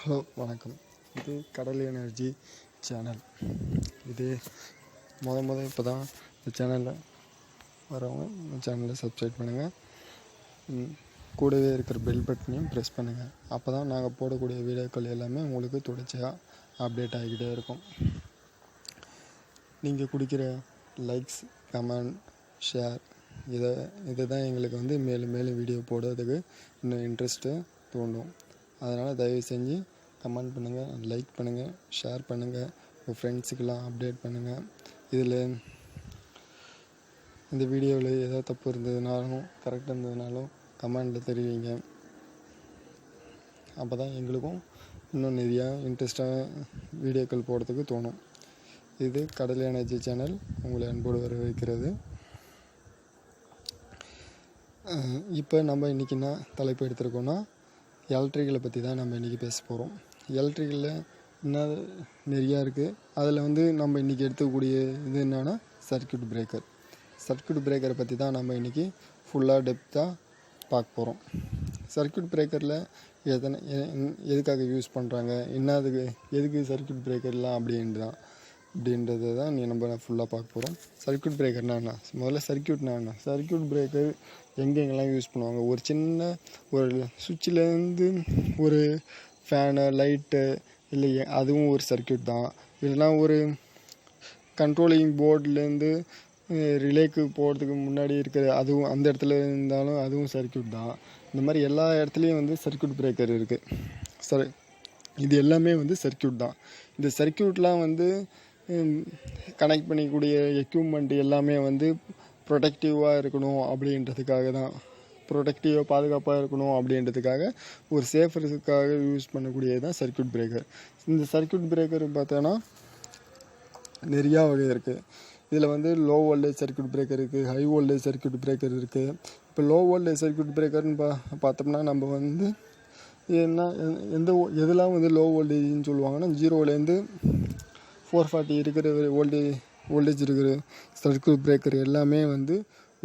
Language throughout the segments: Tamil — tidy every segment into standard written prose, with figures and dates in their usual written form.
ஹலோ வணக்கம். இது கடல் எனர்ஜி சேனல். இது இப்போ தான் இந்த சேனலில் வரவங்க இந்த சேனலை சப்ஸ்கிரைப் பண்ணுங்கள். கூடவே இருக்கிற பெல் பட்டனையும் ப்ரெஸ் பண்ணுங்கள். அப்போ தான் நாங்கள் போடக்கூடிய வீடியோக்கள் எல்லாமே உங்களுக்கு தொடர்ச்சியாக அப்டேட் ஆகிக்கிட்டே இருக்கும். நீங்கள் கொடுக்குற லைக்ஸ், கமெண்ட், ஷேர் இதை தான் எங்களுக்கு மேலும் மேலும் வீடியோ போடுறதுக்கு இன்னும் இன்ட்ரெஸ்ட்டு தூண்டும். அதனால் தயவு செஞ்சு கமெண்ட் பண்ணுங்கள், லைக் பண்ணுங்கள், ஷேர் பண்ணுங்கள், உங்கள் ஃப்ரெண்ட்ஸுக்கெல்லாம் அப்டேட் பண்ணுங்கள். இதில் இந்த வீடியோவில் ஏதாவது தப்பு இருந்ததுனாலும் கரெக்டாக இருந்ததுனாலும் கமெண்டில் தெரிவிங்க. அப்போ தான் எங்களுக்கும் இன்னும் நிறையா இன்ட்ரெஸ்டாக வீடியோக்கள் போடுறதுக்கு தோணும். இது கடல் எனர்ஜி சேனல் உங்களை அன்போடு வரவேற்கிறது. இப்போ நம்ம இன்றைக்கி என்ன தலைப்பு எடுத்துருக்கோன்னா, எலக்ட்ரிக்கலை பற்றி தான் நம்ம இன்றைக்கி பேச போகிறோம். எலக்ட்ரிக்கலில் என்ன நிறையா இருக்குது. அதில் நம்ம இன்றைக்கி எடுத்துக்கூடிய இது என்னென்னா சர்க்யூட் பிரேக்கரை பற்றி தான் நம்ம இன்றைக்கி ஃபுல்லாக டெப்த்தாக பார்க்க போகிறோம். சர்க்யூட் பிரேக்கரில் எதுக்காக யூஸ் பண்ணுறாங்க, எதுக்கு சர்க்யூட் பிரேக்கர்லாம் அப்படின்றது தான் நம்ம ஃபுல்லாக பார்க்க போகிறோம். சர்க்யூட் பிரேக்கர்னா என்ன, முதல்ல சர்க்யூட்னா என்ன, சர்க்யூட் பிரேக்கர் எங்கெங்கெல்லாம் யூஸ் பண்ணுவாங்க. ஒரு சின்ன ஒரு சுவிட்சிலேருந்து ஒரு ஃபேனு, லைட்டு, இல்லை அதுவும் ஒரு சர்க்யூட் தான். இல்லைனா ஒரு கண்ட்ரோலிங் போர்ட்லேருந்து ரிலேக்கு போகிறதுக்கு முன்னாடி இருக்கிற அதுவும் அந்த இடத்துல இருந்தாலும் அதுவும் சர்க்யூட் தான். இந்த மாதிரி எல்லா இடத்துலையும் சர்க்யூட் பிரேக்கர் இருக்குது. இது எல்லாமே சர்க்யூட் தான். இந்த சர்க்யூட்லாம் கனெக்ட் பண்ணிக்கூடிய எக்யூப்மெண்ட் எல்லாமே ப்ரொடெக்டிவாக இருக்கணும் அப்படின்றதுக்காக தான், பாதுகாப்பாக இருக்கணும் அப்படின்றதுக்காக, ஒரு சேஃபருக்காக யூஸ் பண்ணக்கூடியது தான் சர்க்யூட் பிரேக்கர். இந்த சர்க்யூட் பிரேக்கர் பார்த்தோன்னா நிறையா வகை இருக்குது. இதில் லோ வோல்டேஜ் சர்க்யூட் பிரேக்கர் இருக்குது, ஹை வோல்டேஜ் சர்க்யூட் பிரேக்கர் இருக்குது. இப்போ லோ வோல்டேஜ் சர்க்யூட் பிரேக்கர்னு பார்த்தோம்னா நம்ம எதெல்லாம் லோ வோல்டேஜ்னு சொல்லுவாங்கன்னா, 0லேருந்து 440 இருக்கிற வோல்டேஜ் இருக்கிற சர்க்யூட் பிரேக்கர் எல்லாமே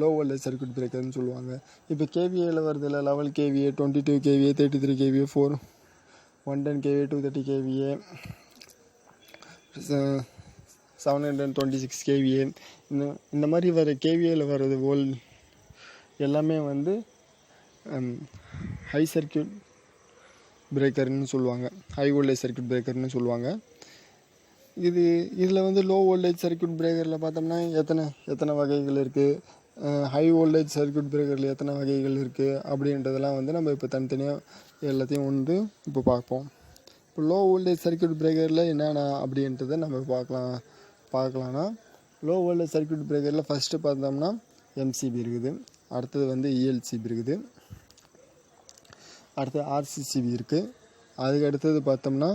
லோ வோல்டேஜ் சர்க்யூட் பிரேக்கர்னு சொல்லுவாங்க. இப்போ கேவிஏயில் வருதில்ல, 11 kVA, 22 kVA, 33 kVA, 110 kVA, 230 kVA, 726 kVA, இந்த மாதிரி வர கேவிஏயில் வர்றது எல்லாமே ஹை சர்க்யூட் பிரேக்கர்னு சொல்லுவாங்க, ஹை வோல்டேஜ் சர்க்யூட் பிரேக்கர்னு சொல்லுவாங்க. இதில் லோ வோல்டேஜ் சர்க்யூட் பிரேக்கரில் பார்த்தோம்னா எத்தனை வகைகள் இருக்குது, ஹை வோல்டேஜ் சர்க்யூட் பிரேக்கரில் எத்தனை வகைகள் இருக்குது அப்படின்றதெல்லாம் நம்ம இப்போ தனித்தனியாக எல்லாத்தையும் இப்போ பார்ப்போம். இப்போ லோ வோல்டேஜ் சர்க்யூட் பிரேக்கரில் என்னென்ன அப்படின்றத நம்ம பார்க்கலான்னா, லோ வோல்டேஜ் சர்க்யூட் பிரேக்கரில் ஃபஸ்ட்டு பார்த்தோம்னா எம்சிபி இருக்குது, அடுத்தது இஎல்சிபி இருக்குது, அடுத்தது ஆர்சிசிபி இருக்குது, அதுக்கு அடுத்தது பார்த்தோம்னா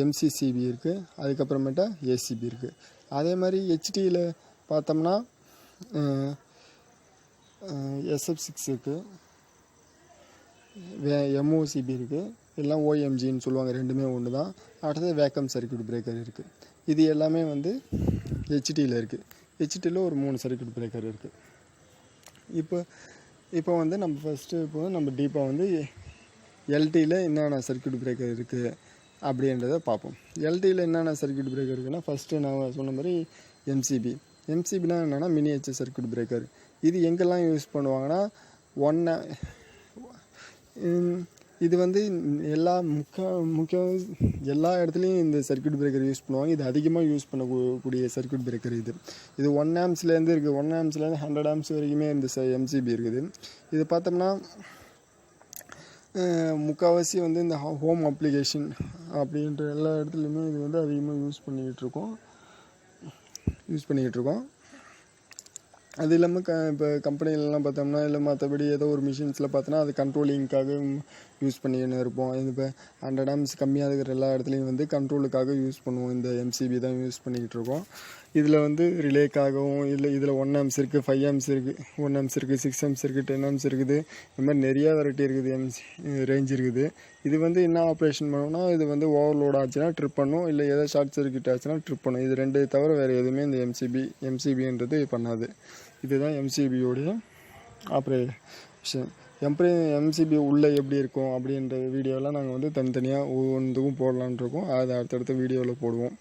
எம்சிசிபி இருக்குது, அதுக்கப்புறமேட்டா ஏசிபி இருக்குது. அதே மாதிரி ஹெச்டியில் பார்த்தோம்னா SF6 இருக்குது, எம்ஓசிபி இருக்குது, எல்லாம் ஓஎம்ஜின்னு சொல்லுவாங்க, ரெண்டுமே ஒன்று தான். அடுத்தது வேக்கம் சர்க்யூட் பிரேக்கர் இருக்குது. இது எல்லாமே ஹெச்டியில் இருக்குது. ஹெச்டியில் ஒரு 3 சர்க்யூட் பிரேக்கர் இருக்குது. இப்போ நம்ம ஃபஸ்ட்டு நம்ம டீப்பாக எல்டியில் என்னென்ன சர்க்யூட் பிரேக்கர் இருக்குது அப்படின்றத பார்ப்போம். எல்டியில் என்னென்ன சர்க்யூட் பிரேக்கர் இருக்குன்னா, ஃபஸ்ட்டு நான் சொன்ன மாதிரி எம்சிபினா என்னென்னா மினியேச்சர் சர்க்யூட் பிரேக்கர். இது எங்கெல்லாம் யூஸ் பண்ணுவாங்கன்னா, இது எல்லா எல்லா இடத்துலையும் இந்த சர்க்யூட் பிரேக்கர் யூஸ் பண்ணுவாங்க. இது அதிகமாக யூஸ் பண்ணக்கூடிய சர்க்யூட் பிரேக்கர் இது 1 ஆம்ஸ்லேருந்து இருக்குது, 1 ஆம்ஸ்லேருந்து 100 ஆம்ஸ் வரைக்குமே இந்த எம்சிபி இருக்குது. இது பார்த்தோம்னா முக்கால்வாசி இந்த ஹோம் அப்ளிகேஷன் அப்படின்ற எல்லா இடத்துலையுமே இது அதிகமாக யூஸ் பண்ணிக்கிட்டு இருக்கோம். அது இல்லாமல் இப்போ கம்பெனிலலாம் பார்த்தோம்னா, இல்லை மற்றபடி ஏதோ ஒரு மிஷின்ஸில் பார்த்தோன்னா அது கண்ட்ரோலிங்காக யூஸ் பண்ணிக்கின்னு இருப்போம். இப்போ 100 ஆம்ஸ் கம்மியாக இருக்கிற எல்லா இடத்துலையும் கண்ட்ரோலுக்காக யூஸ் பண்ணுவோம். இந்த எம்சிபி தான் யூஸ் பண்ணிக்கிட்டு இருக்கோம். இதில் ரிலேக்காகவும், இல்லை இதில் 1 ஆம்ஸ் இருக்குது, 5 ஆம்ஸ் இருக்குது, 1 ஆம்ஸ் இருக்குது, 6 ஆம்ஸ் இருக்குது, 10 ஆம்ஸ் இருக்குது. இந்த மாதிரி நிறையா வெரைட்டி இருக்குது, ரேஞ்ச் இருக்குது. இது என்ன ஆப்ரேஷன் பண்ணணும்னா, இது ஓவர்லோட் ஆச்சுன்னா ட்ரிப் பண்ணும், இல்லை ஏதோ ஷார்ட் சர்க்யூட் ஆச்சுன்னா ட்ரிப் பண்ணும். இது ரெண்டு தவிர வேறு எதுவுமே இந்த எம்சிபின்றது பண்ணாது. இதுதான் எம்சிபியோடைய ஆப்ரேஷன். எம்சிபி உள்ளே எப்படி இருக்கும் அப்படின்ற வீடியோலாம் நாங்கள் வந்து தனித்தனியாக ஒவ்வொன்றுக்கும் போடலான் இருக்கோம். அதை அடுத்தடுத்த வீடியோவில் போடுவோம்.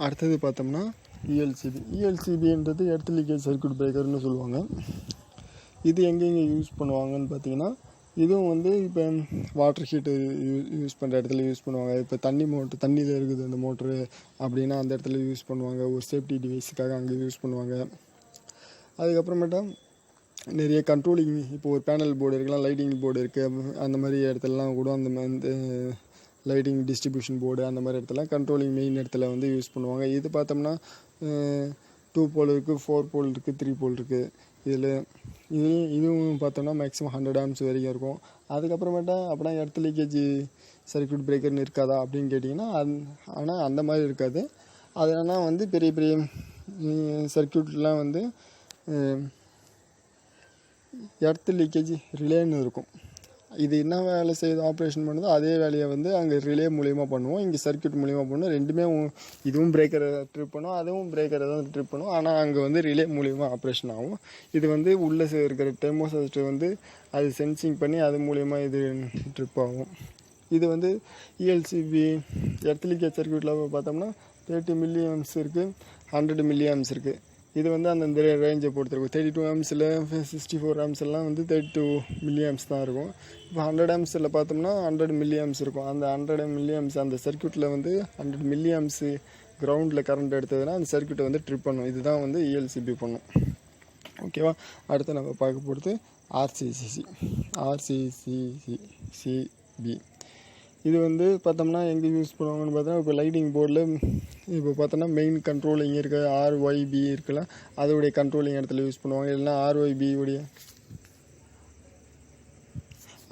அடுத்தது பார்த்தோம்னா இஎல்சிபின்றது எர்த் லீக்கேஜ் சர்க்யூட் பிரேக்கர்னு சொல்லுவாங்க. இது எங்கெங்கே யூஸ் பண்ணுவாங்கன்னு பார்த்தீங்கன்னா, இதுவும் வந்து இப்போ வாட்டர் ஹீட்டு யூஸ் பண்ணுற இடத்துல யூஸ் பண்ணுவாங்க. இப்போ தண்ணியில் இருக்குது அந்த மோட்ரு அப்படின்னா அந்த இடத்துல யூஸ் பண்ணுவாங்க. ஒரு சேஃப்டி டிவைஸுக்காக அங்கே யூஸ் பண்ணுவாங்க. அதுக்கப்புறமேட்டா நிறைய கண்ட்ரோலிங், இப்போ ஒரு பேனல் போர்டு இருக்கலாம், லைட்டிங் போர்டு இருக்குது, அந்த மாதிரி இடத்துலலாம் கூட அந்த லைட்டிங் டிஸ்ட்ரிபியூஷன் போர்டு அந்த மாதிரி இடத்துல கண்ட்ரோலிங் மெயின் இடத்துல வந்து யூஸ் பண்ணுவாங்க. இது பார்த்தோம்னா 2 போல் இருக்குது, 4 போல் இருக்குது, 3 போல் இருக்குது. இதுவும் பார்த்தோம்னா மேக்ஸிமம் 100 ஆம்ஸ் வரைக்கும் இருக்கும். அதுக்கப்புறமேட்டா அப்படின்னா எர்த் லீக்கேஜ் சர்க்யூட் பிரேக்கர்னு இருக்காதா அப்படின்னு கேட்டிங்கன்னா, ஆனால் அந்த மாதிரி இருக்காது. அதனால் வந்து பெரிய பெரிய சர்க்யூட்லாம் வந்து எர்த் லீக்கேஜ் ரிலேன்னு இருக்கும். இது என்ன வேலை செய்யுது, ஆப்ரேஷன் பண்ணுதோ அதே வேலையை வந்து அங்கே ரிலே மூலிமா பண்ணுவோம், இங்கே சர்க்யூட் மூலிமா பண்ணுவோம். ரெண்டுமே இதுவும் பிரேக்கரை ட்ரிப் பண்ணும், அதுவும் பிரேக்கரை தான் ட்ரிப் பண்ணும். ஆனால் அங்கே வந்து ரிலே மூலிமா ஆப்ரேஷன் ஆகும். இது வந்து உள்ளே இருக்கிற தெர்மோஸ்டாட் வந்து அது சென்சிங் பண்ணி அது மூலிமா இது ட்ரிப் ஆகும். இது வந்து இஎல்சிபி எர்த் லீக்கேஜ் சர்க்யூட்டில் பார்த்தோம்னா 30 மில்லி ஆம்ஸ் இருக்குது, 100 மில்லி ஆம்ஸ் இருக்குது. இது வந்து அந்தந்த ரேஞ்சை பொறுத்திருக்கும். 32 ஆம்ஸில் 64 ஆம்ஸ் எல்லாம் வந்து 32 மில்லி ஆம்ஸ் தான் இருக்கும். இப்போ 100 ஆம்ஸில் பார்த்தோம்னா 100 மில்லி ஆம்ஸ் இருக்கும். அந்த 100 மில்லி ஆம்ஸ் அந்த சர்க்யூட்டில் வந்து 100 மில்லி ஆம்ஸு கிரவுண்டில் கரண்ட் எடுத்ததுன்னா அந்த சர்க்யூட்டை வந்து ட்ரிப் பண்ணும். இதுதான் வந்து இஎல்சிபி பண்ணும். ஓகேவா? அடுத்து நம்ம பார்க்க போகிறது ஆர்சிசிபி. இது வந்து பார்த்தோம்னா எங்கே யூஸ் பண்ணுவாங்கன்னு பார்த்தோம்னா, இப்போ லைட்டிங் போர்டில் இப்போ பார்த்தோம்னா மெயின் கண்ட்ரோலிங் இருக்க ஆர்ஒய்பி இருக்குல்ல, அதோடைய கண்ட்ரோலிங் இடத்துல யூஸ் பண்ணுவாங்க. இல்லைன்னா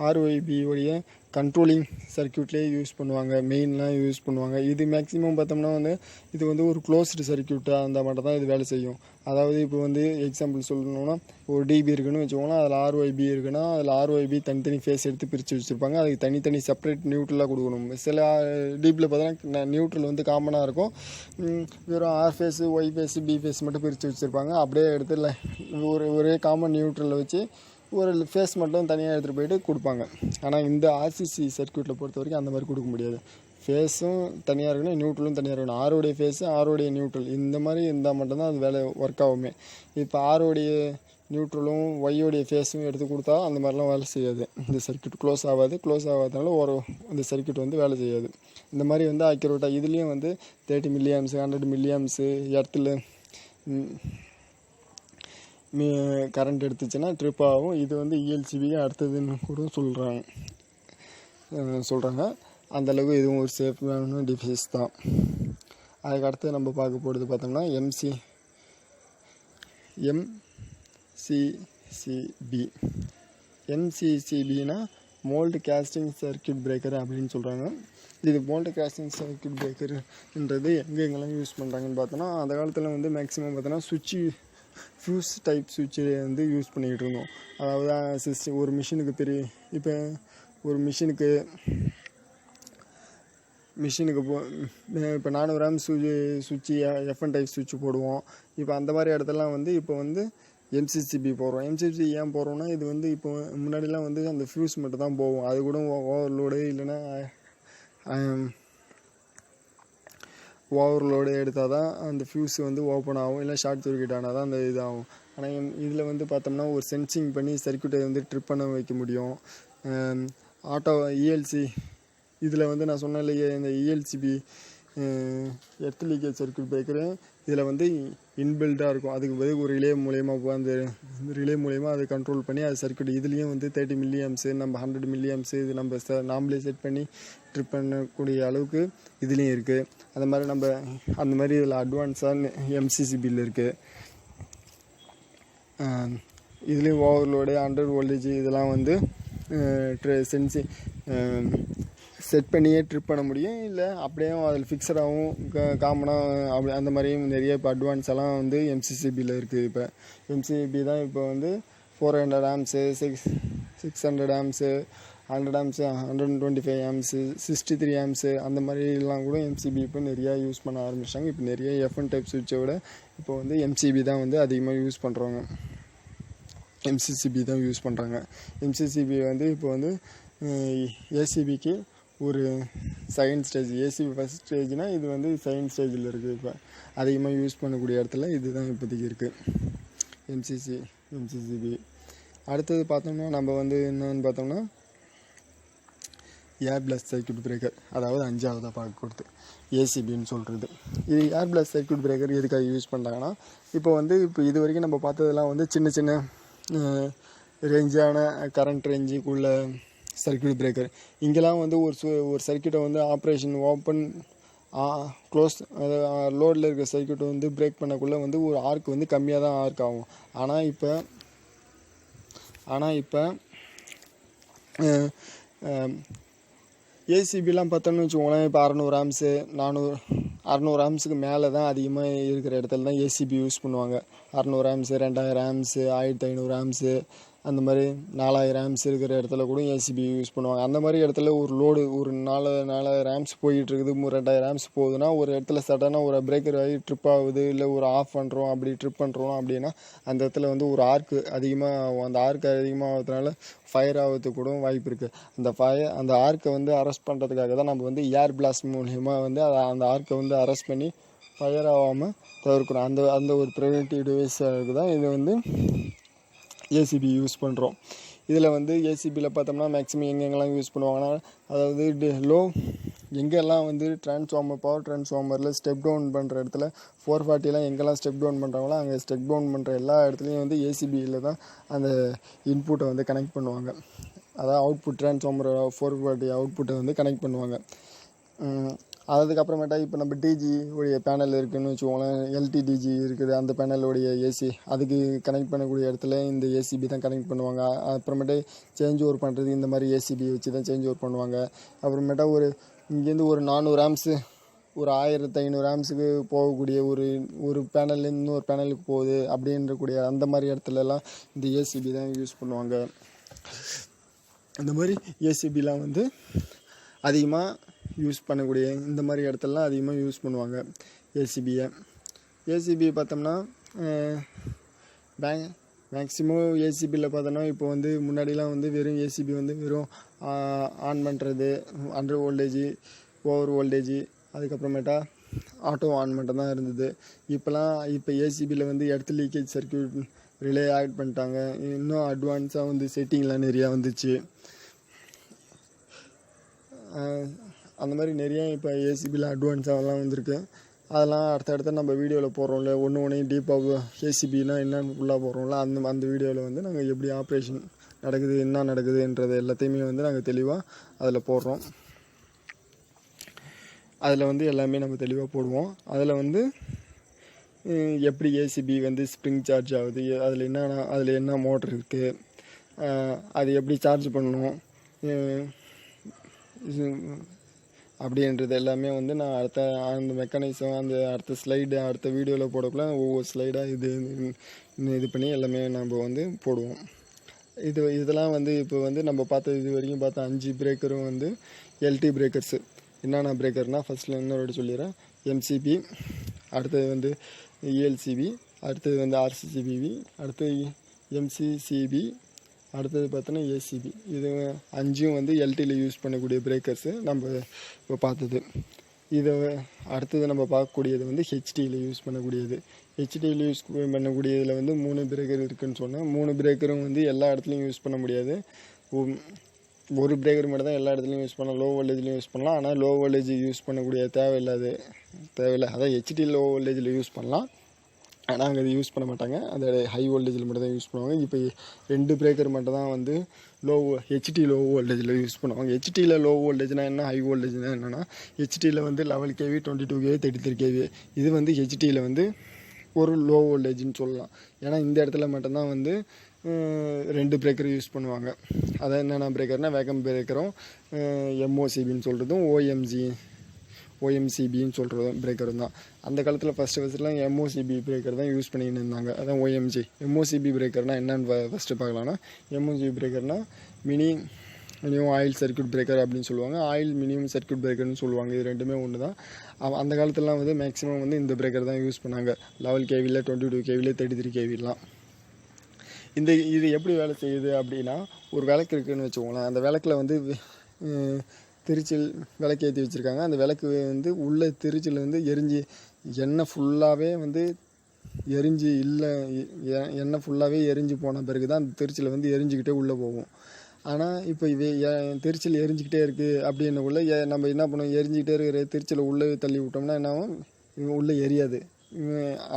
ஆர்ஒய்பியோடைய கண்ட்ரோலிங் சர்க்யூட்லேயே யூஸ் பண்ணுவாங்க, மெயின்லாம் யூஸ் பண்ணுவாங்க. இது மேக்ஸிமம் பார்த்தோம்னா வந்து இது வந்து ஒரு க்ளோஸ்டு சர்க்யூட்டாக அந்த மட்டும் தான் இது வேலை செய்யும். அதாவது இப்போ வந்து எக்ஸாம்பிள் சொல்லணும்னா, ஒரு டிபி இருக்குன்னு வச்சுக்கோங்களா, அதில் ஆர்ஒய்பி இருக்குன்னா அதில் ஆர்ஒய்பி தனித்தனி ஃபேஸ் எடுத்து பிரித்து வச்சுருப்பாங்க. அதுக்கு தனித்தனி செப்பரேட் நியூட்ரலாக கொடுக்கணும். சில டிபியில் பார்த்தோன்னா நியூட்ரல் வந்து காமனாக இருக்கும், வெறும் R phase, Y phase, B phase மட்டும் பிரித்து வச்சுருப்பாங்க. அப்படியே எடுத்து ஒரே காமன் நியூட்ரலில் வச்சு ஒரு ஃபேஸ் மட்டும் தனியாக எடுத்துகிட்டு போயிட்டு கொடுப்பாங்க. ஆனால் இந்த ஆர்சிசி சர்க்யூட்டில் பொறுத்த வரைக்கும் அந்த மாதிரி கொடுக்க முடியாது. ஃபேஸும் தனியாக இருக்கணும், நியூட்ரலும் தனியாக இருக்கணும். ஆரோடைய ஃபேஸு, ஆரோடைய நியூட்ரல் இந்த மாதிரி இருந்தால் மட்டும்தான் அது வேலை ஒர்க் ஆகுமே. இப்போ ஆரோடைய நியூட்ரலும் ஒய்யோடைய ஃபேஸும் எடுத்து கொடுத்தா அந்த மாதிரிலாம் வேலை செய்யாது. இந்த சர்க்யூட் க்ளோஸ் ஆகாதனால இந்த சர்க்யூட் வந்து வேலை செய்யாது. இந்த மாதிரி வந்து அக்யூரேட்டாக இதுலேயும் வந்து 30 மில்லி ஆம்ஸு, 100 மில்லி ஆம்ஸு எர்த்தில் கரண்ட் எடுத்துச்சுன்னா ட்ரிப் ஆகும். இது வந்து இஎல்சிபிக்கு அடுத்ததுன்னு கூட சொல்கிறாங்க. அந்தளவுக்கு இதுவும் ஒரு சேஃபான டிவைஸ் தான். அதுக்கு அடுத்து நம்ம பார்க்க போகிறது பார்த்தோம்னா எம்சிசிபினா மோல்டு கேஸ்டிங் சர்க்யூட் பிரேக்கர் அப்படின்னு சொல்கிறாங்க. இது மோல்டு கேஸ்டிங் சர்க்யூட் பிரேக்கருன்றது எங்கெங்கெல்லாம் யூஸ் பண்ணுறாங்கன்னு பார்த்தோன்னா, அந்த காலத்தில் வந்து மேக்ஸிமம் பார்த்தோன்னா ஃபியூஸ் டைப் சுவிட்சு வந்து யூஸ் பண்ணிக்கிட்டு இருந்தோம். அதாவது ஒரு மிஷினுக்கு இப்போ ஒரு மிஷினுக்கு இப்போ 400 ஆம்ஸ் சுவிட்சு எஃப்என் டைப் சுவிட்சு போடுவோம். இப்போ அந்த மாதிரி இடத்துலலாம் வந்து இப்போ வந்து எம்சிசிபி போடுறோம். எம்சிசிபி ஏன் போடுறோம்னா, இது வந்து இப்போ முன்னாடிலாம் வந்து அந்த ஃபியூஸ் மட்டும் தான் போகும். அது கூட ஓவர்லோடு இல்லைன்னா ஓவர்லோடு எடுத்தால் தான் அந்த ஃபியூஸ் வந்து ஓப்பன் ஆகும், இல்லை ஷார்ட் சர்க்யூட் ஆனால் தான் அந்த இதாகும். ஆனால் இதில் வந்து பார்த்தோம்னா ஒரு சென்சிங் பண்ணி சர்க்யூட்டை வந்து ட்ரிப் பண்ண வைக்க முடியும். இஎல்சி இதில் வந்து நான் சொன்னேன் இல்லையே, இந்த ELCP earth leakage circuit breaker இதில் வந்து இன்பில்டாக இருக்கும். அதுக்கு பதில் ஒரு ரிலே மூலயமா அதை கண்ட்ரோல் பண்ணி அது சர்க்யூட் இதுலேயும் வந்து 30 மில்லி ஆம்ஸு, நம்ம 100 மில்லி ஆம்ஸு இது நம்ம நாமளே செட் பண்ணி ட்ரிப் பண்ணக்கூடிய அளவுக்கு இதுலேயும் இருக்குது. அந்த மாதிரி இதில் அட்வான்ஸாக எம்சிசிபியில் இருக்குது. இதுலேயும் ஓவர்லோடு 100 வோல்டேஜ் இதெல்லாம் வந்து செட் பண்ணியே ட்ரிப் பண்ண முடியும். இல்லை அப்படியே அதில் ஃபிக்ஸடாகவும் காமனாக அப்படி அந்த மாதிரியும் நிறைய இப்போ அட்வான்ஸ் எல்லாம் வந்து எம்சிசிபியில் இருக்குது. இப்போ எம்சிசிபி தான் இப்போ வந்து 400 amps, 600 amps, 100 amps, 125 amps, 63 amps அந்த மாதிரிலாம் கூட எம்சிபி இப்போ நிறையா யூஸ் பண்ண ஆரம்பிச்சிட்டாங்க. இப்போ நிறைய எஃப்என் டைப் சுவிட்சை விட இப்போ வந்து எம்சிபி தான் வந்து அதிகமாக யூஸ் பண்ணுறாங்க. எம்சிசிபி தான் யூஸ் பண்ணுறாங்க. எம்சிசிபி வந்து இப்போ வந்து ஏசிபிக்கு ஒரு செகண்ட் ஸ்டேஜ், ஏசிபி ஃபஸ்ட் ஸ்டேஜ்னால் இது வந்து செகண்ட் ஸ்டேஜில் இருக்குது. இப்போ அதிகமாக யூஸ் பண்ணக்கூடிய இடத்துல இதுதான் இப்போதைக்கு இருக்குது எம்சிசிபி. அடுத்தது பார்த்தோம்னா நம்ம வந்து என்னன்னு பார்த்தோம்னா ஏர்பிளஸ் சர்க்யூட் பிரேக்கர், அதாவது 5ஆவதாக பார்க்கறது ஏசிபின்னு சொல்கிறது. இது ஏர்பிளஸ் சர்க்யூட் பிரேக்கர் எதுக்காக யூஸ் பண்ணுறாங்கன்னா, இப்போ இது வரைக்கும் நம்ம பார்த்ததெல்லாம் வந்து சின்ன சின்ன ரேஞ்சான கரண்ட் ரேஞ்சுக்குள்ள சர்க்யூட் பிரேக்கர். இங்கெல்லாம் வந்து ஒரு சர்க்யூட்டை வந்து ஆப்ரேஷன் ஓப்பன் க்ளோஸ் லோடில் இருக்கிற சர்க்யூட்டை வந்து பிரேக் பண்ணக்குள்ளே வந்து ஒரு ஆர்க் வந்து கம்மியாக தான் ஆர்க் ஆகும். ஆனால் இப்போ ஏசிபிலாம் பார்த்தோம்னு வச்சுக்கோங்களேன், இப்போ 600 ஆம்ஸு 600 ஆம்ஸுக்கு மேலே தான் அதிகமாக இருக்கிற இடத்துல தான் ஏசிபி யூஸ் பண்ணுவாங்க. 600 ஆம்ஸு 2000 ஆம்ஸு 1500 ஆம்ஸு அந்த மாதிரி 4000 ஆம்ஸ் இருக்கிற இடத்துல கூட ஏசிபி யூஸ் பண்ணுவாங்க. அந்த மாதிரி இடத்துல ஒரு லோடு ஒரு 4000 ஆம்ஸ் போயிட்டுருக்குது, 2000 ஆம்ஸ் போகுதுன்னா ஒரு இடத்துல சடனாக ஒரு பிரேக்கர் ஆகி ட்ரிப் ஆகுது, இல்லை ஒரு ஆஃப் பண்ணுறோம் அப்படி ட்ரிப் பண்ணுறோம் அப்படின்னா அந்த இடத்துல வந்து ஒரு ஆர்க்கு அதிகமாக, அந்த ஆர்க்கு அதிகமாகிறதுனால ஃபயர் ஆகிறதுக்கு கூட வாய்ப்பு இருக்குது. அந்த ஆர்க்கை வந்து அரெஸ்ட் பண்ணுறதுக்காக தான் நம்ம வந்து ஏர் பிளாஸ்ட் மூலிமா வந்து அந்த ஆர்க்கை வந்து அரெஸ்ட் பண்ணி ஃபயர் ஆகாமல் தவிர்க்கணும். அந்த ஒரு ப்ரிவென்டிவ் டிவைஸுக்கு தான் இது வந்து ஏசிபி யூஸ் பண்ணுறோம். இதில் வந்து ஏசிபியில் பார்த்தோம்னா மேக்ஸிமம் எங்கெங்கெல்லாம் யூஸ் பண்ணுவாங்கன்னா, அதாவது எங்கெல்லாம் வந்து பவர் டிரான்ஸ்ஃபார்மரில் ஸ்டெப் டவுன் பண்ணுற இடத்துல 440 எங்கெல்லாம் ஸ்டெப் டவுன் பண்ணுறாங்களோ அங்கே ஸ்டெப் டவுன் பண்ணுற எல்லா இடத்துலையும் வந்து ஏசிபியில் தான் அந்த இன்புட்டை வந்து கனெக்ட் பண்ணுவாங்க. அதாவது அவுட்புட் டிரான்ஸ்ஃபார்மர் 440 அவுட்புட்டை வந்து கனெக்ட் பண்ணுவாங்க. அதுக்கப்புறமேட்டா இப்போ நம்ம டிஜி உடைய பேனல் இருக்குதுன்னு வச்சுக்கோங்களேன், எல்டிடிஜி இருக்குது, அந்த பேனலுடைய ஏசி அதுக்கு கனெக்ட் பண்ணக்கூடிய இடத்துல இந்த ஏசிபி தான் கனெக்ட் பண்ணுவாங்க. அப்புறமேட்டு சேஞ்ச் ஓவர் பண்ணுறது இந்த மாதிரி ஏசிபி வச்சு தான் சேஞ்ச் ஓவர் பண்ணுவாங்க. அப்புறமேட்டா இங்கேருந்து ஒரு 400 ஆம்ஸு ஒரு 1500 ஆம்ஸுக்கு போகக்கூடிய ஒரு பேனல்லேருந்து இன்னொரு பேனலுக்கு போகுது அப்படின்றக்கூடிய அந்த மாதிரி இடத்துலலாம் இந்த ஏசிபி தான் யூஸ் பண்ணுவாங்க. இந்த மாதிரி ஏசிபிலாம் வந்து அதிகமாக யூஸ் பண்ணக்கூடிய இந்த மாதிரி இடத்துலலாம் அதிகமாக யூஸ் பண்ணுவாங்க ஏசிபி பார்த்தோம்னா மேக்ஸிமம் ஏசிபியில் பார்த்தோன்னா இப்போ வந்து முன்னாடிலாம் வந்து வெறும் ஏசிபி வந்து வெறும் ஆன் பண்ணுறது அண்டர் வோல்டேஜ் ஓவர் வோல்டேஜ் அதுக்கப்புறமேட்டா ஆட்டோ ஆன் மட்டும் தான் இருந்தது. இப்போ ஏசிபியில் வந்து earth leakage circuit relay add பண்ணிட்டாங்க. இன்னும் அட்வான்ஸாக வந்து செட்டிங்லாம் நிறையா வந்துச்சு. அந்த மாதிரி நிறைய இப்போ ஏசிபியில் அட்வான்ஸாகலாம் வந்திருக்கு. அதெல்லாம் அடுத்தடுத்து நம்ம வீடியோவில் போடுறோம்ல, ஒன்று டீப்பாக ஏசிபினா என்னென்னு ஃபுல்லாக போடுறோம்ல, அந்த வீடியோவில் வந்து நாங்கள் எப்படி ஆப்ரேஷன் நடக்குது, என்ன நடக்குதுன்றது எல்லாத்தையுமே வந்து நாங்கள் தெளிவாக அதில் போடுறோம். அதில் வந்து எல்லாமே நம்ம தெளிவாக போடுவோம். அதில் வந்து எப்படி ஏசிபி வந்து ஸ்ப்ரிங் சார்ஜ் ஆகுது, அதில் என்ன மோட்ரு இருக்குது, அது எப்படி சார்ஜ் பண்ணணும் அப்படின்றது எல்லாமே வந்து நான் அந்த மெக்கானிசம் அடுத்த வீடியோவில் போடக்குள்ள ஒவ்வொரு ஸ்லைடாக இது பண்ணி எல்லாமே நம்ம வந்து போடுவோம். இதெல்லாம் வந்து இப்போ வந்து நம்ம இது வரைக்கும் பார்த்த 5 பிரேக்கரும் வந்து எல்டி பிரேக்கர்ஸு. என்னென்ன பிரேக்கர்னால் ஃபஸ்ட்டில் இன்னொரு சொல்லிடுறேன். எம்சிபி, அடுத்தது வந்து இஎல்சிபி, அடுத்தது வந்து ஆர்சிசிபிவி, அடுத்தது எம்சிசிபி, அடுத்தது பார்த்தோன்னா ஏசிபி. இது 5 வந்து எல்டியில் யூஸ் பண்ணக்கூடிய பிரேக்கர்ஸு நம்ம இப்போ பார்த்தது. அடுத்தது நம்ம பார்க்கக்கூடியது வந்து ஹெச்டியில் யூஸ் பண்ணக்கூடியது. ஹெச்டியில் யூஸ் பண்ணக்கூடியதில் வந்து 3 பிரேக்கர் இருக்குதுன்னு சொன்னேன். 3 பிரேக்கரும் வந்து எல்லா இடத்துலையும் யூஸ் பண்ண முடியாது. ஒரு பிரேக்கர் மட்டும் தான் எல்லா இடத்துலையும் யூஸ் பண்ணலாம், லோ வோல்டேஜ்லையும் யூஸ் பண்ணலாம். ஆனால் லோ வோல்டேஜ் யூஸ் பண்ணக்கூடிய தேவையில்லை. அதான் ஹெச்டி லோ வோல்டேஜில் யூஸ் பண்ணலாம், ஆனால் அங்கே அது யூஸ் பண்ண மாட்டாங்க. அந்த ஹை வோல்டேஜில் மட்டும் தான் யூஸ் பண்ணுவாங்க. இப்போ 2 பிரேக்கர் மட்டும் தான் வந்து ஹெச்டி லோ வோல்டேஜில் யூஸ் பண்ணுவாங்க. ஹெச்டியில் லோ வோல்டேஜ்னால் என்ன, ஹை வோல்டேஜ்னால் என்னென்னா, ஹெச்டியில் வந்து 11 kV 22 kV 33 kV. இது வந்து ஹெச்டியில் வந்து ஒரு லோ வோல்டேஜ்னு சொல்லலாம். ஏன்னா இந்த இடத்துல மட்டும்தான் வந்து 2 பிரேக்கர் யூஸ் பண்ணுவாங்க. அதான் என்னென்ன பிரேக்கர்னால் வேக்கம் பிரேக்கரும் எம்ஓசிபின்னு சொல்கிறதும் ஓஎம்சிபின்னு சொல்கிறதும் பிரேக்கரும் தான். அந்த காலத்தில் ஃபஸ்ட்டுலாம் எம்ஓசிபி பிரேக்கர் தான் யூஸ் பண்ணிக்கிட்டு இருந்தாங்க. அதான் எம்ஓசிபி பிரேக்கர்னால் என்னென்னு ஃபஸ்ட்டு பார்க்கலான்னா, எம்ஓசிபி பிரேக்கர்னால் மினிமம் ஆயில் சர்க்யூட் பிரேக்கர் அப்படின்னு சொல்லுவாங்க, ஆயில் மினிமம் சர்க்யூட் பிரேக்கர்னு சொல்லுவாங்க. இது ரெண்டுமே ஒன்று தான். அந்த காலத்துலலாம் வந்து மேக்ஸிமம் வந்து இந்த பிரேக்கர் தான் யூஸ் பண்ணாங்க. 11 kVயில் 22 kVயில் 33 kVலாம். இது எப்படி வேலை செய்யுது அப்படின்னா, ஒரு விளக்கு இருக்குதுன்னு வச்சுக்கோங்களேன். அந்த விளக்கில் வந்து திருச்சில் விளக்கு ஏற்றி வச்சுருக்காங்க. அந்த விளக்கு வந்து உள்ள திருச்சில் வந்து எண்ணெய் ஃபுல்லாகவே வந்து எண்ணெய் ஃபுல்லாகவே எரிஞ்சு போன பிறகு தான் அந்த திருச்சில் வந்து எரிஞ்சிக்கிட்டே உள்ளே போகும். ஆனால் இப்போ திருச்சில் எரிஞ்சிக்கிட்டே இருக்குது அப்படின்னக்குள்ளே நம்ம என்ன பண்ணுவோம், எரிஞ்சிக்கிட்டே இருக்கிற திருச்சியில் உள்ளே தள்ளி விட்டோம்னா என்ன ஆகும், உள்ளே எரியாது,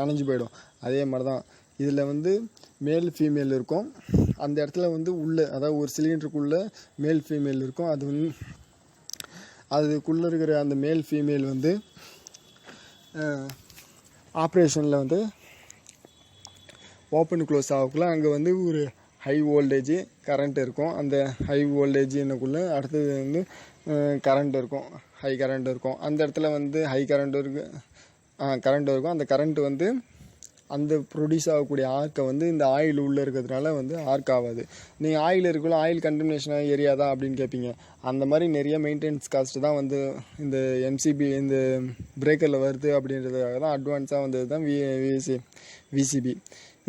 அணைஞ்சு போயிடும். அதே மாதிரி தான் இதில் வந்து மேல் ஃபீமேல் இருக்கும். அந்த இடத்துல வந்து உள்ளே, அதாவது ஒரு சிலிண்டருக்குள்ளே மேல் ஃபீமேல் இருக்கும். அதுக்குள்ளே இருக்கிற அந்த மேல் ஃபீமேல் வந்து ஆப்ரேஷனில் வந்து ஓப்பன் க்ளோஸ் ஆகக்குள்ள அங்கே வந்து ஒரு ஹை வோல்டேஜ் கரண்ட் இருக்கும். அந்த ஹை வோல்டேஜ் என்னக்குள்ளே அடுத்தது வந்து கரண்ட் இருக்கும், ஹை கரண்ட் இருக்கும். அந்த இடத்துல வந்து ஹை கரண்ட் இருக்கும். அந்த கரண்ட் வந்து அந்த ப்ரொடியூஸ் ஆகக்கூடிய ஆர்க்கை வந்து இந்த ஆயில் உள்ளே இருக்கிறதுனால வந்து ஆர்க் ஆகாது. நீங்கள் ஆயில் இருக்குள்ள ஆயில் கண்டமினேஷனாக எரியாதா அப்படின்னு கேட்பீங்க. அந்த மாதிரி நிறைய மெயின்டெனன்ஸ் காஸ்ட்டு தான் வந்து இந்த எம்சிபி இந்த பிரேக்கரில் வருது அப்படின்றதுக்காக தான் அட்வான்ஸாக வந்தது தான் விசிபி.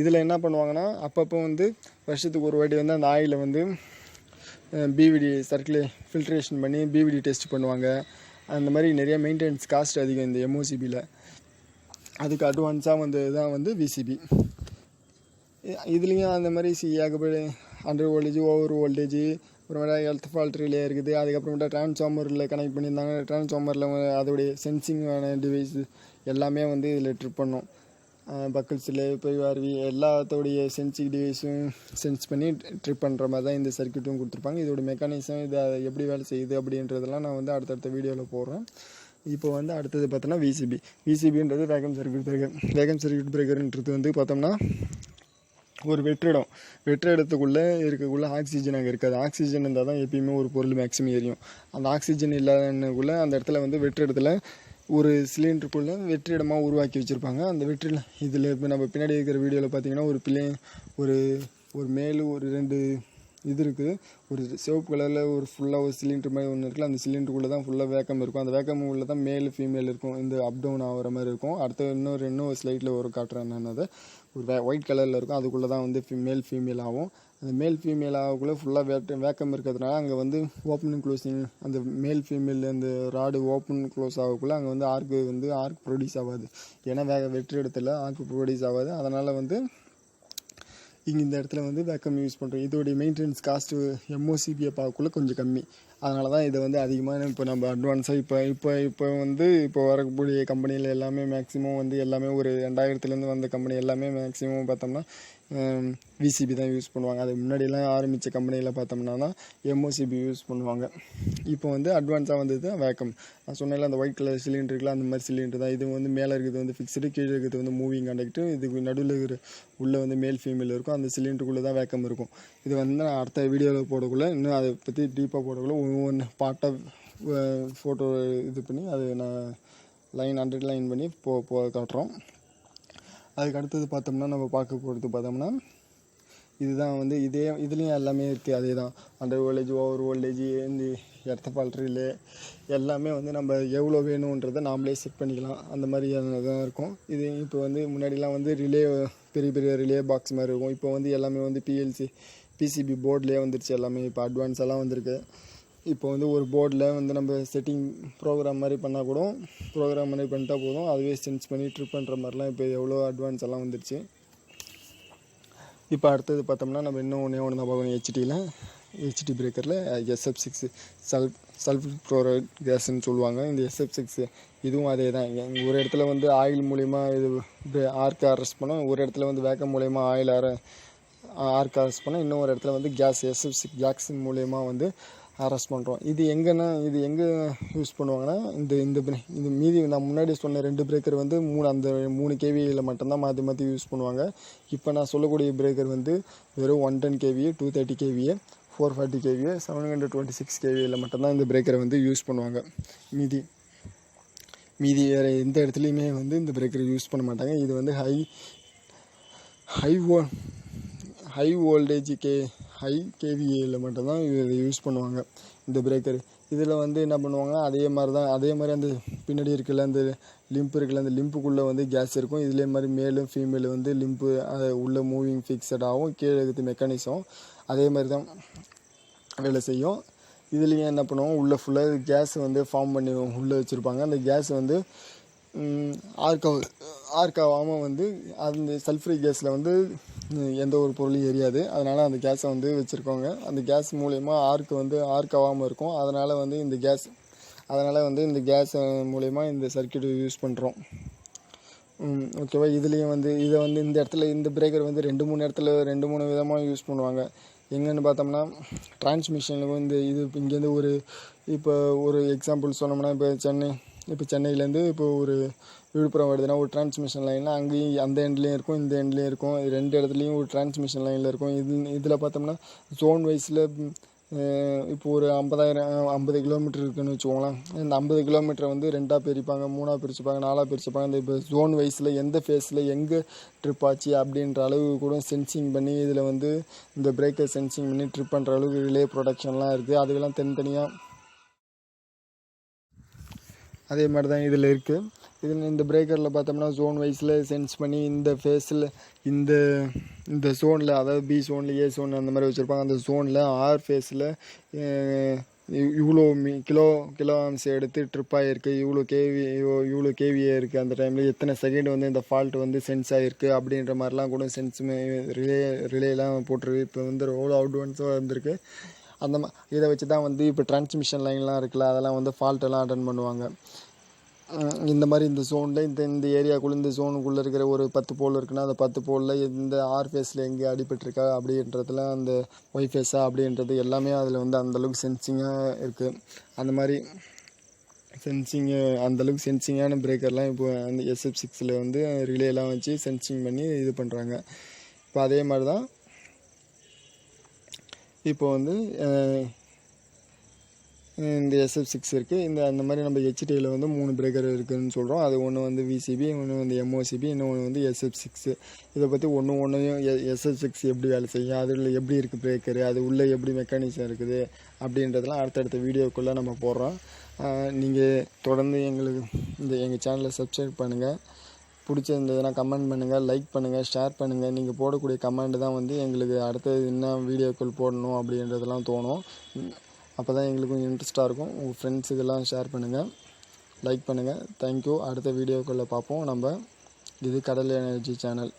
இதில் என்ன பண்ணுவாங்கன்னா, அப்பப்போ வந்து வருஷத்துக்கு ஒரு வாட்டி வந்து அந்த ஆயிலை வந்து பிவிடி ஃபில்ட்ரேஷன் பண்ணி பிவிடி டெஸ்ட் பண்ணுவாங்க. அந்த மாதிரி நிறைய மெயின்டெனன்ஸ் காஸ்ட் அதிகம் இந்த எம்ஓசிபியில். அதுக்கு அட்வான்ஸாக வந்தது தான் வந்து விசிபி. இதுலேயும் அந்த மாதிரி ஏகப்பட்ட அண்டர் வோல்டேஜ், ஓவர் வோல்டேஜ், அப்புறமேட்டா ஹெல்த் ஃபால்ட் ரிலே இருக்குது. அதுக்கப்புறமேட்டா டிரான்ஸ்ஃபார்மரில் கனெக்ட் பண்ணியிருந்தாங்க. டிரான்ஸ்ஃபார்மரில் அதோடைய சென்சிங்கான டிவைஸ் எல்லாமே வந்து இதில் ட்ரிப் பண்ணும். பக்கிள்ஸில் PYRV எல்லாத்தோடைய சென்சிங் டிவைஸும் சென்ஸ் பண்ணி ட்ரிப் பண்ணுற மாதிரி தான் இந்த சர்க்யூட்டும் கொடுத்துருப்பாங்க. இதோட மெக்கானிசம் இதை எப்படி வேலை செய்யுது அப்படின்றதெல்லாம் நான் வந்து அடுத்தடுத்த வீடியோவில் போடுறேன். இப்போ வந்து அடுத்தது பார்த்தோன்னா விசிபின்றது வேகம் சர்க்யூட் பிரேக்கர்ன்றது வந்து பார்த்தோம்னா ஒரு வெற்றிடத்துக்குள்ளே இருக்கக்குள்ளே ஆக்சிஜன் அங்கே இருக்காது. ஆக்சிஜன் இருந்தால் தான் எப்பயுமே ஒரு பொருள் மேக்ஸிமம் எரியும். அந்த ஆக்சிஜன் இல்லாதக்குள்ளே அந்த இடத்துல வந்து வெற்றிடத்தில் ஒரு சிலிண்டருக்குள்ளே வெற்றிடமாக உருவாக்கி வச்சுருப்பாங்க. அந்த வெற்றிடம் இதில் இப்போ நம்ம பின்னாடி இருக்கிற வீடியோவில் பார்த்தீங்கன்னா ஒரு மேலு ஒரு 2 இது இருக்குது. ஒரு சிவப்பு கலரில் ஒரு ஃபுல்லாக ஒரு சிலிண்டர் மாதிரி ஒன்று இருக்குல்ல, அந்த சிலிண்டருக்குள்ளே தான் ஃபுல்லாக வேக்கம் இருக்கும். அந்த வேக்கம் உள்ள தான் மேல் ஃபீமேல் இருக்கும். இந்த அப் டவுன் ஆகிற மாதிரி இருக்கும். அடுத்து இன்னொரு ஸ்லைட்டில் காட்டுறேன் நான். அதை ஒரு ஒயிட் கலரில் இருக்கும். அதுக்குள்ளே தான் வந்து மேல் ஃபீமேல் ஆகும். அந்த மேல் ஃபீமேல் ஆகக்குள்ளே ஃபுல்லாக வேக்கம் இருக்கிறதுனால அங்கே வந்து ஓப்பன் க்ளோஸிங், அந்த மேல் ஃபீமேல் அந்த ராடு ஓப்பன் க்ளோஸ் ஆகக்குள்ளே அங்கே வந்து ஆர்க் ப்ரொடியூஸ் ஆகாது. ஏன்னா வெற்று இடத்துல ஆர்க் ப்ரொடியூஸ் ஆகாது. அதனால் வந்து இங்கே இந்த இடத்துல வந்து வேக்கம் யூஸ் பண்ணுறோம். இதோடைய மெயின்டெனன்ஸ் காஸ்ட்டு எம்ஓசிபியை பார்க்கக்குள்ள கொஞ்சம் கம்மி. அதனால தான் இதை வந்து அதிகமாக இப்போ நம்ம அட்வான்ஸாக இப்போ வரக்கூடிய கம்பெனியில் எல்லாமே மேக்ஸிமம் வந்து எல்லாமே ஒரு 2000 வந்த கம்பெனி எல்லாமே மேக்ஸிமம் பார்த்தோம்னா விசிபி தான் யூஸ் பண்ணுவாங்க. அதுக்கு முன்னாடியெல்லாம் ஆரம்பித்த கம்பெனியில் பார்த்தோம்னா தான் எம்ஓசிபி யூஸ் பண்ணுவாங்க. இப்போ வந்து அட்வான்ஸாக வந்தது தான் வேக்கம். நான் சொன்னேன்ல அந்த ஒயிட் கலர் சிலிண்டருக்குலாம் அந்த மாதிரி சிலிண்டர் தான். இது வந்து மேலே இருக்கிறது வந்து ஃபிக்ஸ்டு, கீழே இருக்கிறது வந்து மூவிங் கண்டக்டர். இதுக்கு நடுவில் இருக்கிற உள்ளே வந்து மேல் ஃபீமேல் இருக்கும். அந்த சிலிண்டருக்குள்ளே தான் வேக்கம் இருக்கும். இது வந்து நான் அடுத்த வீடியோவில் போடக்குள்ளே இன்னும் அதை பற்றி டீப்பாக போடக்குள்ளே ஒவ்வொன்று பார்ட்டாக ஃபோட்டோ இது பண்ணி அதை நான் அண்டர்லைன் பண்ணி காட்டுறோம். அதுக்கு அடுத்தது பார்த்தோம்னா நம்ம பார்க்க போகிறது பார்த்தோம்னா இதுதான் வந்து இதுலேயும் எல்லாமே இருக்குது. அதே தான் அண்டர் வோல்டேஜ், ஓவர் வோல்டேஜ், இந்த எர்த் ஃபால்ட் ரிலே எல்லாமே வந்து நம்ம எவ்வளோ வேணுன்றதை நாமளே செட் பண்ணிக்கலாம். அந்த மாதிரி தான் இருக்கும். இது இப்போ வந்து முன்னாடிலாம் வந்து பெரிய ரிலே பாக்ஸ் மாதிரி இருக்கும். இப்போ வந்து எல்லாமே வந்து பிசிபி போர்ட்லேயே வந்துருச்சு. எல்லாமே இப்போ அட்வான்ஸெல்லாம் வந்திருக்கு. இப்போ வந்து ஒரு போர்டில் வந்து நம்ம செட்டிங் ப்ரோக்ராம் மாதிரி பண்ணால் கூட பண்ணிட்டா போதும், அதுவே சென்ஸ் பண்ணி ட்ரிப் பண்ணுற மாதிரிலாம் இப்போ எவ்வளோ அட்வான்ஸ் எல்லாம் வந்துருச்சு. இப்போ பார்த்தோம்னா நம்ம இன்னும் ஒன்று தான் பார்க்கணும். ஹெச்டி பிரேக்கரில் SF6 சல்ஃபர் குளோரைட் கேஸ்ன்னு சொல்லுவாங்க. இந்த SF6 இதுவும் அதே தான். ஒரு இடத்துல வந்து ஆயில் மூலிமா இது ஆர்க் அரெஸ்ட் பண்ணோம், ஒரு இடத்துல வந்து வேக்கம் மூலிமா ஆயில் ஆர்க் அரெஸ்ட் பண்ணோம், இன்னொரு இடத்துல வந்து SF6 கேஸ் மூலிமா வந்து அரெஸ்ட் பண்ணுறோம். இது எங்கே யூஸ் பண்ணுவாங்கன்னா இந்த மீதி நான் முன்னாடி சொன்ன 2 பிரேக்கர் வந்து 3 kVயில் மட்டும்தான் மாற்றி யூஸ் பண்ணுவாங்க. இப்போ நான் சொல்லக்கூடிய பிரேக்கர் வந்து வெறும் 110 kVA, 230 kVA, 440 kVA, 726 kVயில் மட்டும்தான் இந்த பிரேக்கரை வந்து யூஸ் பண்ணுவாங்க. மீதி வேறு எந்த இடத்துலையுமே வந்து இந்த பிரேக்கரை யூஸ் பண்ண மாட்டாங்க. இது வந்து ஹை வோல்டேஜ் ஹை கேவிஏயில் மட்டும்தான் இதை யூஸ் பண்ணுவாங்க இந்த பிரேக்கர். இதில் வந்து என்ன பண்ணுவாங்கன்னா அதே மாதிரி அந்த பின்னாடி இருக்குல்ல அந்த லிம்ப் இருக்குல்ல அந்த லிம்புக்குள்ளே வந்து கேஸ் இருக்கும். இதே மாதிரி மேலும் ஃபீமேல் வந்து லிம்பு உள்ள மூவிங் ஃபிக்ஸட் ஆகும். கீழே இருக்குது மெக்கானிசம் அதே மாதிரி தான் வேலை செய்யும். இதுலேயும் என்ன பண்ணுவோம், உள்ளே ஃபுல்லாக கேஸ் வந்து ஃபார்ம் பண்ணி உள்ளே வச்சுருப்பாங்க. அந்த கேஸ் வந்து ஆர்க்காகாமல் வந்து அந்த சல்ஃபரிக் கேஸில் வந்து எந்த ஒரு பொருளும் எரியாது. அதனால் அந்த கேஸை வந்து வச்சுருக்கோங்க. அந்த கேஸ் மூலயமா ஆர்க்காகாமல் இருக்கும். அதனால் வந்து இந்த கேஸ் மூலயமா இந்த சர்க்யூட் யூஸ் பண்ணுறோம். ஓகேவா. இதுலேயும் வந்து இதை வந்து இந்த இடத்துல இந்த பிரேக்கர் வந்து 2-3 விதமாக யூஸ் பண்ணுவாங்க. எங்கன்னு பார்த்தோம்னா டிரான்ஸ்மிஷனில் வந்து இங்கேருந்து ஒரு எக்ஸாம்பிள் சொன்னோம்னா இப்போ சென்னையிலேருந்து இப்போ ஒரு விழுப்புரம் வருதுன்னா ஒரு டிரான்ஸ்மிஷன் லைனில் அங்கேயும் அந்த எண்ட்லேயும் இருக்கும் இந்த எண்ட்லேயும் இருக்கும். 2 இடத்துலையும் ஒரு டிரான்ஸ்மிஷன் லைனில் இருக்கும். இதில் பார்த்தோம்னா ஜோன் வைஸில் இப்போ ஒரு 50 கிலோமீட்டர் இருக்குதுன்னு வச்சுக்கோங்களேன். இந்த 50 கிலோமீட்டரை வந்து 2ஆக பிரிப்பாங்க, 3ஆக பிரிச்சுப்பாங்க, 4ஆக பிரிச்சுப்பாங்க. இந்த இப்போ ஜோன் வைஸில் எந்த ஃபேஸில் எங்கே ட்ரிப் ஆச்சு அப்படின்ற அளவு கூட சென்சிங் பண்ணி இதில் வந்து இந்த பிரேக்கை சென்சிங் பண்ணி ட்ரிப் பண்ணுற அளவுக்கு ரிலே ப்ரொடக்ஷன்லாம் இருக்குது. அதுக்கெல்லாம் தனித்தனியாக அதே மாதிரி தான் இதில் இருக்குது. இந்த பிரேக்கரில் பார்த்தோம்னா ஜோன் வைஸில் சென்ஸ் பண்ணி இந்த ஃபேஸில் இந்த ஜோனில், அதாவது பி ஜோனில் ஏ ஜோன் அந்த மாதிரி வச்சுருப்பாங்க. அந்த ஜோனில் ஆர் ஃபேஸில் இவ்வளோ கிலோ ஆம்ஸ் எடுத்து ட்ரிப் ஆகிருக்கு, இவ்வளோ கேவிஏ இருக்குது, அந்த டைமில் எத்தனை செகண்ட் வந்து இந்த ஃபால்ட் வந்து சென்ஸ் ஆகிருக்கு அப்படின்ற மாதிரிலாம் கூட ரிலேலாம் போட்டிருக்கு. இப்போ வந்து ரோல் அட்வான்ஸாக வந்திருக்கு. இதை வச்சு தான் வந்து இப்போ டிரான்ஸ்மிஷன் லைன்லாம் இருக்குல்ல, அதெல்லாம் வந்து ஃபால்ட்டெல்லாம் அட்டன் பண்ணுவாங்க. இந்த மாதிரி இந்த ஜோனில் இந்த ஏரியாக்குள்ளே இந்த ஜோனுக்குள்ளே இருக்கிற ஒரு 10 போல் இருக்குன்னா அந்த 10 போலில் இந்த ஆர் ஃபேஸில் எங்கே அடிபட்டிருக்கா அப்படின்றதுல அந்த ஒய் ஃபேஸா அப்படின்றது எல்லாமே அதில் வந்து அந்தளவுக்கு சென்சிங்காக இருக்குது. அந்த மாதிரி அந்தளவுக்கு சென்சிங்கான பிரேக்கர்லாம் இப்போ அந்த SF6 வந்து ரிலேலாம் வச்சு சென்சிங் பண்ணி இது பண்ணுறாங்க. இப்போ அதே மாதிரி தான் இப்போ வந்து இந்த SF6 இருக்குது. அந்த மாதிரி நம்ம HTயில் வந்து 3 பிரேக்கர் இருக்குதுன்னு சொல்கிறோம். அது ஒன்று வந்து VCB, ஒன்று வந்து MOCB, இன்னொன்று வந்து SF6. இதை பற்றி ஒன்றையும் SF6 எப்படி வேலை செய்யும், அதில் எப்படி இருக்குது பிரேக்கரு, அது உள்ளே எப்படி மெக்கானிசம் இருக்குது அப்படின்றதெல்லாம் அடுத்தடுத்த வீடியோக்குள்ளே நம்ம போடுறோம். நீங்கள் தொடர்ந்து எங்கள் சேனலை சப்ஸ்கிரைப் பண்ணுங்கள். பிடிச்சிருந்ததுன்னா கமெண்ட் பண்ணுங்கள், லைக் பண்ணுங்கள், ஷேர் பண்ணுங்கள். நீங்கள் போடக்கூடிய கமெண்ட் தான் வந்து எங்களுக்கு அடுத்தது என்ன வீடியோக்கள் போடணும் அப்படின்றதெல்லாம் தோணும். அப்போ தான் எங்களுக்கு கொஞ்சம் இன்ட்ரெஸ்ட்டாக இருக்கும். உங்கள் ஃப்ரெண்ட்ஸுக்கெல்லாம் ஷேர் பண்ணுங்கள், லைக் பண்ணுங்கள். தேங்க்யூ. அடுத்த வீடியோக்குள்ளே பார்ப்போம். இது கடல் எனர்ஜி சேனல்.